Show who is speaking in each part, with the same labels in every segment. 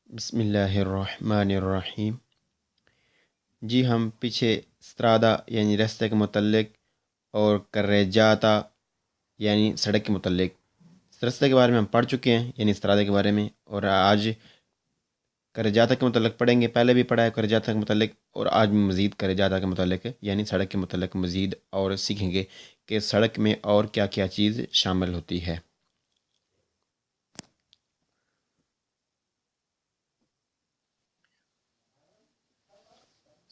Speaker 1: بسم اللہ الرحمن الرحیم۔ جی ہم پیچھے استرادا یعنی راستے کے متعلق اور کرریجاتا یعنی سڑک کے متعلق راستے کے بارے میں ہم پڑھ چکے ہیں، یعنی استرادا کے بارے میں، اور آج کرریجاتا کے متعلق پڑھیں گے۔ پہلے بھی پڑھا ہے کرریجاتا کے متعلق، اور آج مزید کرریجاتا کے متعلق یعنی سڑک کے متعلق مزید اور سیکھیں گے کہ سڑک میں اور کیا کیا چیز شامل ہوتی ہے۔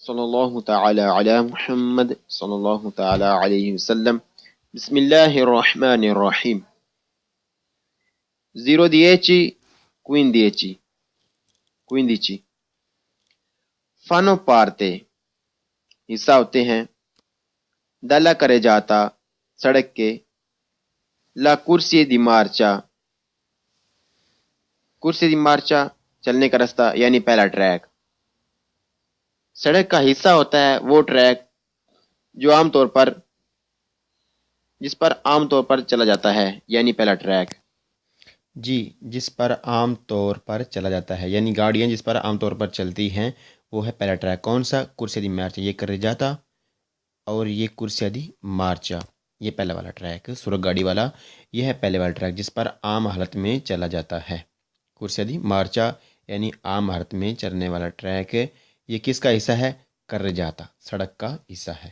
Speaker 2: صلی اللہ تعالی علی محمد صلی اللہ تعالی علیہ وسلم۔ بسم اللہ الرحمن الرحیم۔ 0 10 15 15 fanno parte حصہ ہوتے ہیں dalla carreggiata سڑک کے la corsia di marcia corsia di marcia چلنے کا راستہ یعنی پہلا ٹریک۔ سڑک کا حصہ ہوتا ہے وہ ٹریک جو جس پر عام طور پر چلا جاتا ہے یعنی پہلا ٹریک۔
Speaker 1: جی، جس پر عام طور پر چلا جاتا ہے یعنی گاڑیاں جس پر عام طور پر چلتی ہیں وہ ہے پہلا ٹریک۔ کون سا؟ کرسیا دی مارچا، یہ کرریجاتا، اور یہ کرسیا دی مارچا، یہ پہلا والا ٹریک سرخ گاڑی والا، یہ ہے پہلے والا ٹریک جس پر عام حالت میں چلا جاتا ہے۔ کرسیا دی مارچا یعنی عام حالت میں چلنے والا ٹریک، یہ کس کا حصہ ہے؟ کرریجاتا، سڑک کا حصہ ہے۔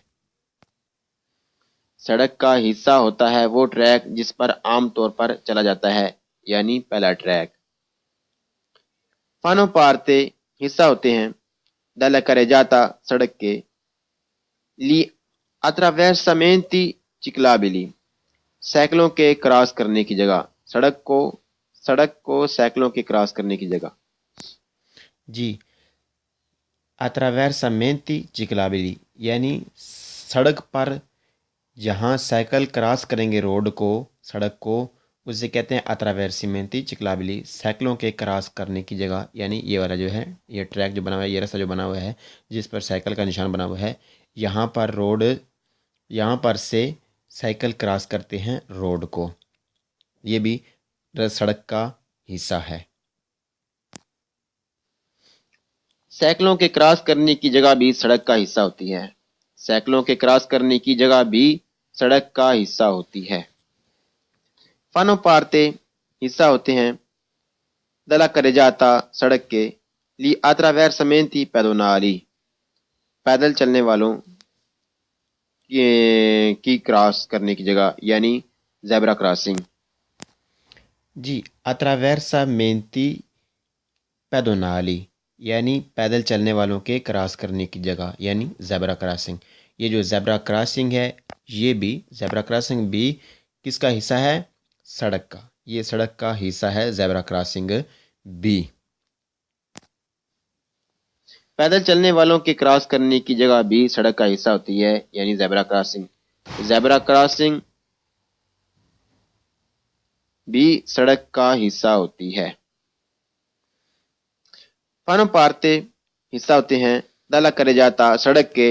Speaker 2: سڑک کا حصہ ہوتا ہے وہ ٹریک جس پر عام طور پر چلا جاتا ہے یعنی پہلا ٹریک۔ فانو پارتے حصہ ہوتے ہیں dalla carreggiata سڑک کے لی attraversamenti ciclabili سائیکلوں کے کراس کرنے کی جگہ، سڑک کو سائیکلوں کے کراس کرنے کی جگہ۔
Speaker 1: جی، attraversamenti ciclabili یعنی سڑک پر جہاں سائیکل کراس کریں گے روڈ کو، سڑک کو، اسے کہتے ہیں attraversamenti ciclabili، سائیکلوں کے کراس کرنے کی جگہ۔ یعنی یہ والا جو ہے، یہ ٹریک جو بنا ہوا ہے، یہ راستہ جو بنا ہوا ہے جس پر سائیکل کا نشان بنا ہوا ہے، یہاں پر سے سائیکل کراس کرتے ہیں روڈ کو، یہ بھی سڑک کا حصہ ہے۔
Speaker 2: سائیکلوں کے کراس کرنے کی جگہ بھی سڑک کا حصہ ہوتی ہے۔ سائیکلوں کے کراس کرنے کی جگہ بھی سڑک کا حصہ ہوتی ہے۔ فانو پارتے حصہ ہوتے ہیں dalla carreggiata سڑک کے لی attraversamenti pedonali پیدل چلنے والوں کی کراس کرنے کی جگہ یعنی زیبرا کراسنگ۔
Speaker 1: جی، attraversamenti pedonali یعنی پیدل چلنے والوں کے کراس کرنے کی جگہ یعنی زیبرا کراسنگ۔ یہ جو زیبرا کراسنگ ہے، یہ بھی زیبرا کراسنگ بھی کس کا حصہ ہے؟ سڑک کا، یہ سڑک کا حصہ ہے زیبرا کراسنگ بھی۔
Speaker 2: پیدل چلنے والوں کے کراس کرنے کی جگہ بھی سڑک کا حصہ ہوتی ہے یعنی زیبرا کراسنگ۔ زیبرا کراسنگ بھی سڑک کا حصہ ہوتی ہے۔ فانو پارتے حصہ ہوتے ہیں dalla carreggiata سڑک کے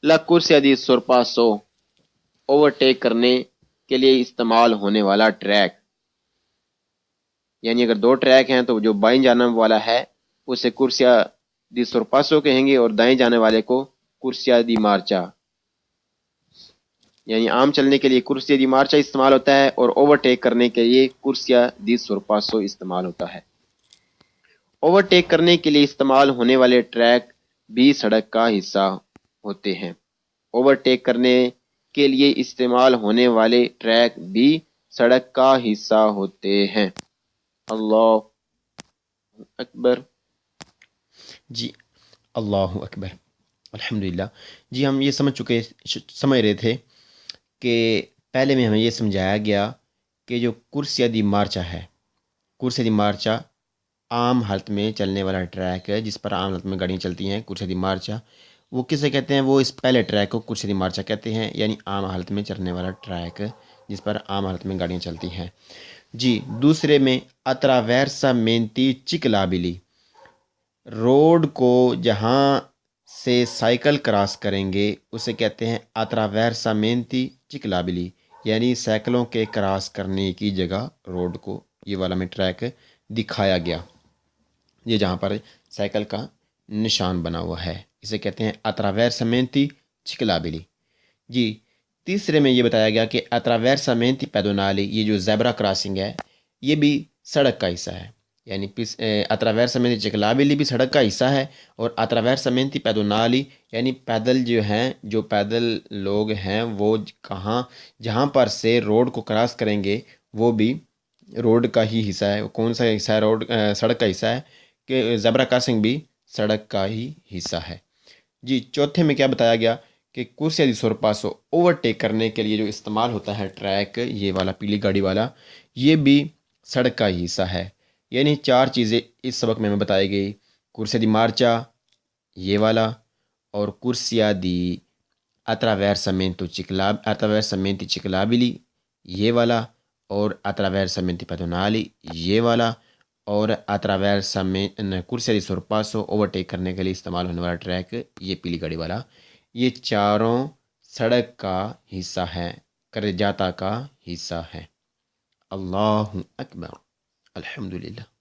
Speaker 2: la corsia di sorpasso overtake کرنے کے لیے استعمال ہونے والا ٹریک۔ یعنی اگر دو ٹریک ہیں تو جو بائیں جانب والا ہے اسے کرسیا دی سورپاسو کہیں گے، اور دائیں جانے والے کو کرسیا دی مارچا۔ یعنی عام چلنے کے لیے کرسیا دی مارچا استعمال ہوتا ہے اور اوورٹیک کرنے کے لیے کرسیا دی سورپاسو استعمال ہوتا ہے۔ اوورٹیک کرنے کے لیے استعمال ہونے والے ٹریک بھی سڑک کا حصہ ہوتے ہیں۔ اوورٹیک کرنے کے لیے استعمال ہونے والے ٹریک بھی سڑک کا حصہ ہوتے ہیں۔ اللہ اکبر۔
Speaker 1: جی، اللہ اکبر، الحمدللہ۔ جی، ہم یہ سمجھ رہے تھے کہ پہلے میں ہمیں یہ سمجھایا گیا کہ جو کرسیا دی مارچا ہے، کرسیا دی مارچا عام حالت میں چلنے والا ٹریک ہے جس پر عام حالت میں گاڑیاں چلتی ہیں، کرسیا دی مارچا، وہ کسے کہتے ہیں؟ وہ اس پہلے ٹریک کو کرسیا دی مارچا کہتے ہیں، یعنی عام حالت میں چلنے والا ٹریک جس پر عام حالت میں گاڑیاں چلتی ہیں۔ جی، دوسرے میں attraversamenti ciclabili، روڈ کو جہاں سے سائیکل کراس کریں گے اسے کہتے ہیں attraversamenti ciclabili، یعنی سائیکلوں کے کراس کرنے کی جگہ روڈ کو، یہ والا میں ٹریک دکھایا گیا۔ یہ جہاں پر سائیکل کا نشان بنا ہوا ہے اسے کہتے ہیں attraversamenti ciclabili۔ جی تیسرے میں یہ بتایا گیا کہ attraversamenti pedonali، یہ جو زیبرا کراسنگ ہے یہ بھی سڑک کا حصہ ہے، یعنی attraversamenti ciclabili بھی سڑک کا حصہ ہے، اور attraversamenti pedonali یعنی پیدل جو ہیں، جو پیدل لوگ ہیں وہ جہاں پر سے روڈ کو کراس کریں گے وہ بھی روڈ کا ہی حصہ ہے۔ کون سا حصہ ہے؟ سڑک کا حصہ ہے، کہ زیبرا کراسنگ بھی سڑک کا ہی حصہ ہے۔ جی چوتھے میں کیا بتایا گیا کہ کرسیا دی سورپاسو اوورٹیک کرنے کے لیے جو استعمال ہوتا ہے ٹریک، یہ والا پیلی گاڑی والا، یہ بھی سڑک کا ہی حصہ ہے۔ یعنی چار چیزیں اس سبق میں ہمیں بتائی گئی: کرسیا دی مارچا یہ والا، اور کرسیا دی attraversamenti ciclabili یہ والا، اور attraversamenti pedonali یہ والا، اور کرسیا دی سورپاسو اوورٹیک کرنے کے لیے استعمال ہونے والا ٹریک یہ پیلی گاڑی والا، یہ چاروں سڑک کا حصہ ہے، کرجاتا کا حصہ ہے۔ اللہ اکبر، الحمدللہ۔